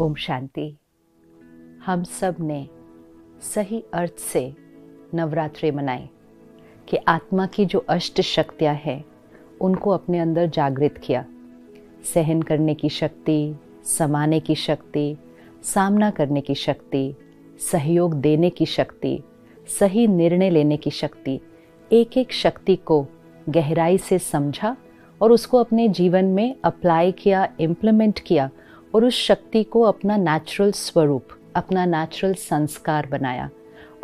ओम शांति। हम सब ने सही अर्थ से नवरात्रि मनाई कि आत्मा की जो अष्ट शक्तियाँ हैं उनको अपने अंदर जागृत किया। सहन करने की शक्ति, समाने की शक्ति, सामना करने की शक्ति, सहयोग देने की शक्ति, सही निर्णय लेने की शक्ति, एक एक शक्ति को गहराई से समझा और उसको अपने जीवन में अप्लाई किया, इम्प्लीमेंट किया और उस शक्ति को अपना नेचुरल स्वरूप, अपना नेचुरल संस्कार बनाया।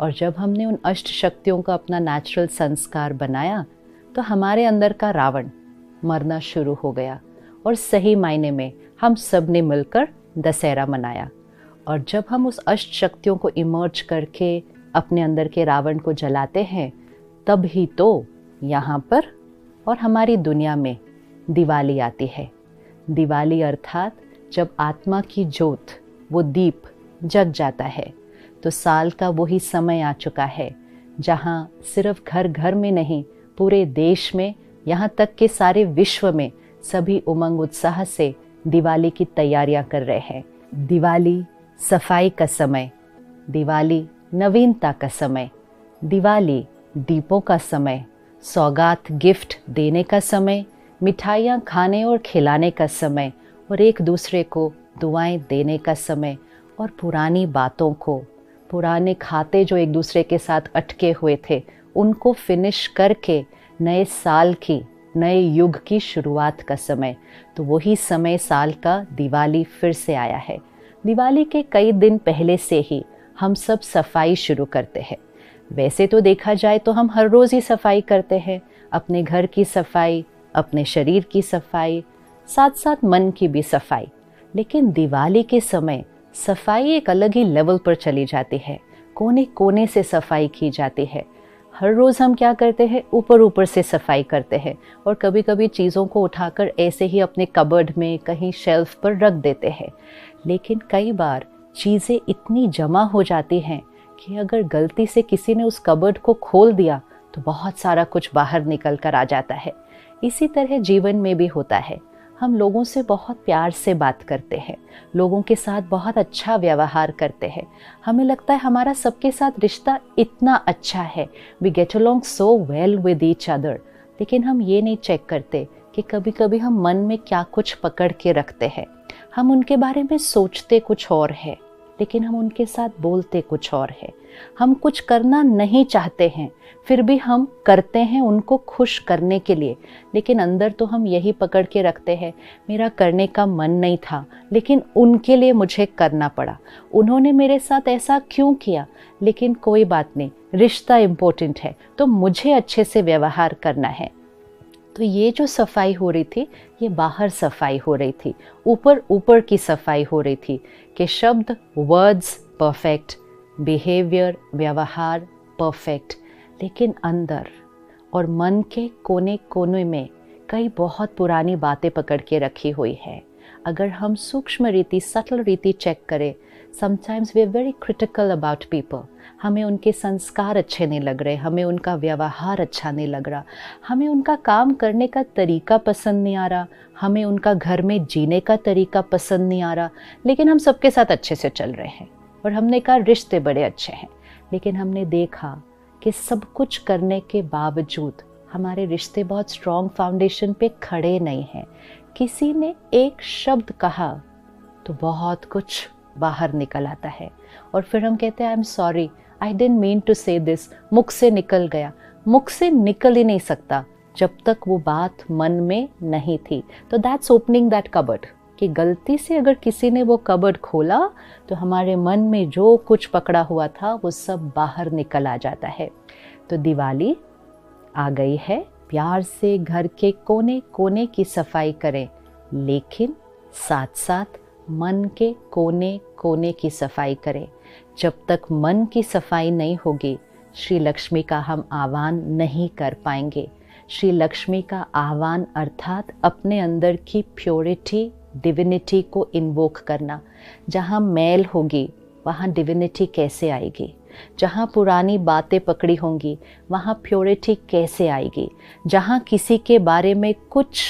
और जब हमने उन अष्ट शक्तियों का अपना नेचुरल संस्कार बनाया तो हमारे अंदर का रावण मरना शुरू हो गया और सही मायने में हम सब ने मिलकर दशहरा मनाया। और जब हम उस अष्ट शक्तियों को इमर्ज करके अपने अंदर के रावण को जलाते हैं तब ही तो यहाँ पर और हमारी दुनिया में दिवाली आती है। दिवाली अर्थात जब आत्मा की ज्योत, वो दीप जग जाता है तो साल का वही समय आ चुका है जहाँ सिर्फ घर घर में नहीं, पूरे देश में, यहाँ तक कि सारे विश्व में सभी उमंग उत्साह से दिवाली की तैयारियां कर रहे हैं। दिवाली सफाई का समय, दिवाली नवीनता का समय, दिवाली दीपों का समय, सौगात गिफ्ट देने का समय, मिठाइयाँ खाने और खिलाने का समय और एक दूसरे को दुआएं देने का समय और पुरानी बातों को, पुराने खाते जो एक दूसरे के साथ अटके हुए थे उनको फिनिश करके नए साल की, नए युग की शुरुआत का समय। तो वही समय साल का दिवाली फिर से आया है। दिवाली के कई दिन पहले से ही हम सब सफाई शुरू करते हैं। वैसे तो देखा जाए तो हम हर रोज़ ही सफाई करते हैं, अपने घर की सफाई, अपने शरीर की सफाई, साथ साथ मन की भी सफाई। लेकिन दिवाली के समय सफाई एक अलग ही लेवल पर चली जाती है। कोने कोने से सफाई की जाती है। हर रोज़ हम क्या करते हैं, ऊपर ऊपर से सफाई करते हैं और कभी कभी चीज़ों को उठाकर ऐसे ही अपने कबर्ड में कहीं शेल्फ पर रख देते हैं। लेकिन कई बार चीज़ें इतनी जमा हो जाती हैं कि अगर गलती से किसी ने उस कबर्ड को खोल दिया तो बहुत सारा कुछ बाहर निकल कर आ जाता है। इसी तरह जीवन में भी होता है। हम लोगों से बहुत प्यार से बात करते हैं, लोगों के साथ बहुत अच्छा व्यवहार करते हैं। हमें लगता है हमारा सबके साथ रिश्ता इतना अच्छा है, we get along so well with each other. लेकिन हम ये नहीं चेक करते कि कभी कभी हम मन में क्या कुछ पकड़ के रखते हैं। हम उनके बारे में सोचते कुछ और है लेकिन हम उनके साथ बोलते कुछ और है। हम कुछ करना नहीं चाहते हैं फिर भी हम करते हैं उनको खुश करने के लिए, लेकिन अंदर तो हम यही पकड़ के रखते हैं, मेरा करने का मन नहीं था लेकिन उनके लिए मुझे करना पड़ा, उन्होंने मेरे साथ ऐसा क्यों किया। लेकिन कोई बात नहीं, रिश्ता इम्पोर्टेंट है तो मुझे अच्छे से व्यवहार करना है। तो ये जो सफाई हो रही थी ये बाहर सफाई हो रही थी, ऊपर ऊपर की सफाई हो रही थी कि शब्द, वर्ड्स परफेक्ट, बिहेवियर, व्यवहार परफेक्ट, लेकिन अंदर और मन के कोने कोने में कई बहुत पुरानी बातें पकड़ के रखी हुई है। अगर हम सूक्ष्म रीति, सटल रीति चेक करें, sometimes we are very critical about people. हमें उनके संस्कार अच्छे नहीं लग रहे, हमें उनका व्यवहार अच्छा नहीं लग रहा, हमें उनका काम करने का तरीका पसंद नहीं आ रहा, हमें उनका घर में जीने का तरीका पसंद नहीं आ रहा। लेकिन हम सबके साथ अच्छे से चल रहे हैं और हमने कहा रिश्ते बड़े अच्छे हैं। लेकिन हमने देखा कि सब कुछ करने के बावजूद हमारे रिश्ते बहुत स्ट्रॉन्ग फाउंडेशन पे खड़े नहीं हैं। किसी ने एक शब्द कहा तो बहुत कुछ बाहर निकल आता है और फिर हम कहते हैं I am sorry, I didn't mean to say this, मुख से निकल गया। मुख से निकल ही नहीं सकता जब तक वो बात मन में नहीं थी। तो दैट्स ओपनिंग दैट कबर्ड, कि गलती से अगर किसी ने वो कबर्ड खोला तो हमारे मन में जो कुछ पकड़ा हुआ था वो सब बाहर निकल आ जाता है। तो दिवाली आ गई है, प्यार से घर के कोने कोने की सफाई करें, लेकिन साथ साथ मन के कोने कोने की सफाई करें। जब तक मन की सफाई नहीं होगी श्री लक्ष्मी का हम आह्वान नहीं कर पाएंगे। श्री लक्ष्मी का आह्वान अर्थात अपने अंदर की प्योरिटी, डिविनिटी को इन्वोक करना। जहाँ मैल होगी वहाँ डिविनिटी कैसे आएगी? जहाँ पुरानी बातें पकड़ी होंगी वहाँ प्योरिटी कैसे आएगी? जहाँ किसी के बारे में कुछ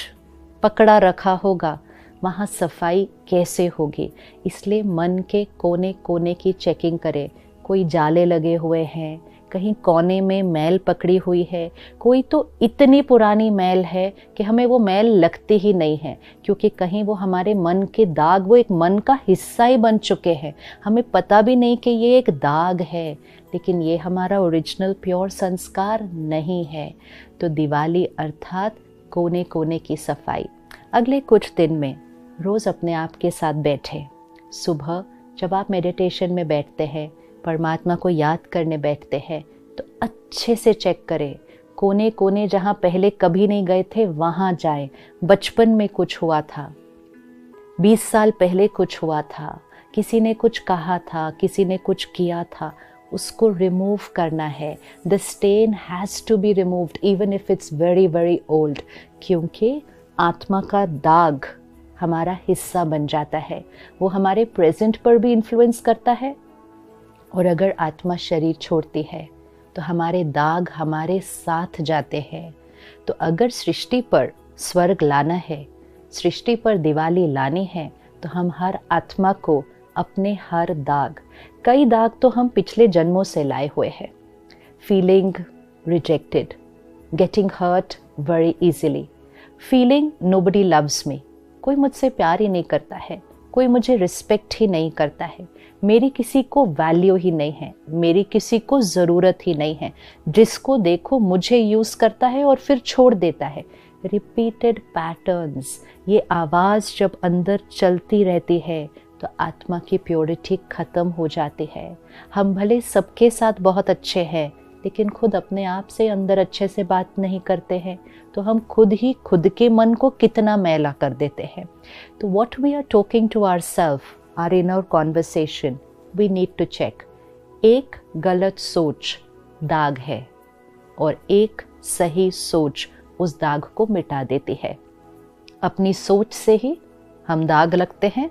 पकड़ा रखा होगा वहाँ सफाई कैसे होगी। इसलिए मन के कोने कोने की चेकिंग करें। कोई जाले लगे हुए हैं, कहीं कोने में मैल पकड़ी हुई है, कोई तो इतनी पुरानी मैल है कि हमें वो मैल लगती ही नहीं है, क्योंकि कहीं वो हमारे मन के दाग, वो एक मन का हिस्सा ही बन चुके हैं। हमें पता भी नहीं कि ये एक दाग है, लेकिन ये हमारा ओरिजिनल प्योर संस्कार नहीं है। तो दिवाली अर्थात कोने कोने की सफाई। अगले कुछ दिन में रोज़ अपने आप के साथ बैठे। सुबह जब आप मेडिटेशन में बैठते हैं, परमात्मा को याद करने बैठते हैं, तो अच्छे से चेक करें। कोने कोने जहाँ पहले कभी नहीं गए थे वहाँ जाएं। बचपन में कुछ हुआ था, 20 साल पहले कुछ हुआ था, किसी ने कुछ कहा था, किसी ने कुछ किया था, उसको रिमूव करना है। The stain has to be removed even if it's very very old, क्योंकि आत्मा का दाग हमारा हिस्सा बन जाता है। वो हमारे प्रेजेंट पर भी इन्फ्लुएंस करता है, और अगर आत्मा शरीर छोड़ती है तो हमारे दाग हमारे साथ जाते हैं। तो अगर सृष्टि पर स्वर्ग लाना है, सृष्टि पर दिवाली लानी है, तो हम हर आत्मा को अपने हर दाग, कई दाग तो हम पिछले जन्मों से लाए हुए हैं। Feeling rejected, getting hurt very easily, feeling nobody loves me, कोई मुझसे प्यार ही नहीं करता है, कोई मुझे रिस्पेक्ट ही नहीं करता है, मेरी किसी को वैल्यू ही नहीं है, मेरी किसी को ज़रूरत ही नहीं है, जिसको देखो मुझे यूज़ करता है और फिर छोड़ देता है। रिपीटेड पैटर्न्स, ये आवाज़ जब अंदर चलती रहती है तो आत्मा की प्योरिटी ख़त्म हो जाती है। हम भले सबके साथ बहुत अच्छे हैं, लेकिन खुद अपने आप से अंदर अच्छे से बात नहीं करते हैं, तो हम खुद ही खुद के मन को कितना मैला कर देते हैं। तो what we are talking to ourself, are inner conversation, we need to check. एक गलत सोच दाग है और एक सही सोच उस दाग को मिटा देती है। अपनी सोच से ही हम दाग लगते हैं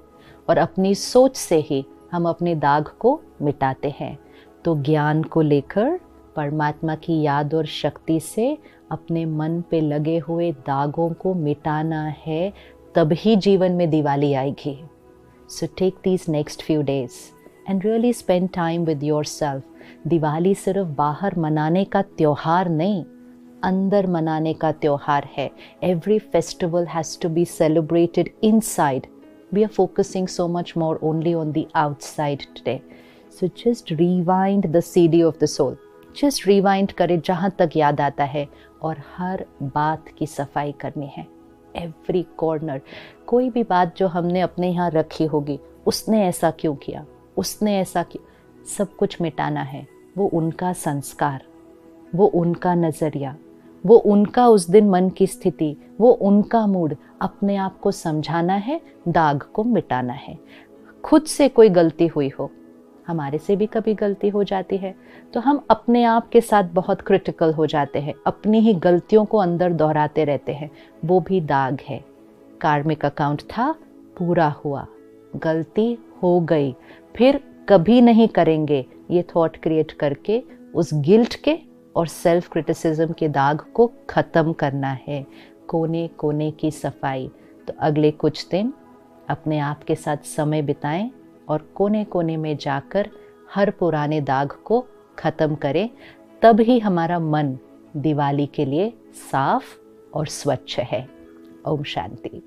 और अपनी सोच से ही हम अपने दाग को मिटाते हैं। तो ज्ञान को लेकर परमात्मा की याद और शक्ति से अपने मन पे लगे हुए दागों को मिटाना है, तभी जीवन में दिवाली आएगी। So take these next few days and really spend time with yourself. Diwali सिर्फ बाहर मनाने का त्योहार नहीं, अंदर मनाने का त्योहार है। Every festival has to be celebrated inside. We are focusing so much more only on the outside today. So just rewind the CD of the soul. Just rewind करें जहाँ तक याद आता है, और हर बात की सफाई करनी है। Every corner, कोई भी बात जो हमने अपने यहाँ रखी होगी, उसने ऐसा क्यों किया, उसने ऐसा क्यों, सब कुछ मिटाना है। वो उनका संस्कार, वो उनका नज़रिया, वो उनका उस दिन मन की स्थिति, वो उनका मूड, अपने आप को समझाना है, दाग को मिटाना है। खुद से कोई गलती हुई हो, हमारे से भी कभी गलती हो जाती है, तो हम अपने आप के साथ बहुत क्रिटिकल हो जाते हैं, अपनी ही गलतियों को अंदर दोहराते रहते हैं। वो भी दाग है। कार्मिक अकाउंट था, पूरा हुआ, गलती हो गई, फिर कभी नहीं करेंगे, ये थॉट क्रिएट करके उस गिल्ट के और सेल्फ क्रिटिसिज्म के दाग को ख़त्म करना है। कोने कोने की सफाई। तो अगले कुछ दिन अपने आप के साथ समय बिताएं और कोने कोने में जाकर हर पुराने दाग को ख़त्म करें, तब ही हमारा मन दिवाली के लिए साफ और स्वच्छ है। ओम शांति।